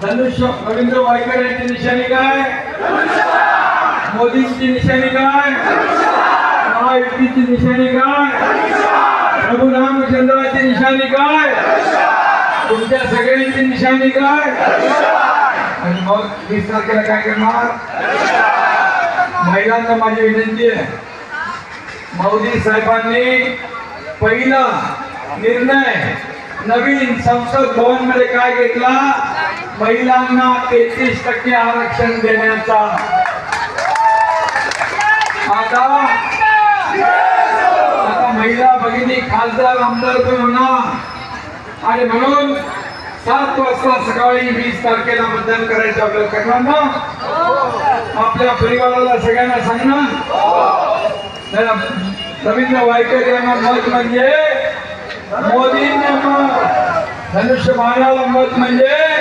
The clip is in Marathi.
धनुष्य रवींद्र वायकर यांची निशाणी काय? मोदींची निशाणी काय? महायुतीची निशाणी काय? प्रभू रामचंद्राची निशाणी काय? तुमच्या सगळ्यांची निशाणी काय? आणि मग 20 तारखेला काय करणार? महिलांना माझी विनंती आहे, मोदी साहेबांनी पहिला निर्णय नवीन संसद भवन मध्ये काय घेतला? महिलांना 33% आरक्षण देण्याचा. आता महिला भगिनी खासदार आमदार पण होणार आणि म्हणून 7 वाजता सकाळी 20 तारखेला मतदान करायचं आपल्याला. करणार ना? आपल्या परिवाराला सगळ्यांना सांगणार. रवींद्र वायकर यांना मत म्हणजे मोदींना मत, धनुष्यबाणाला मत म्हणजे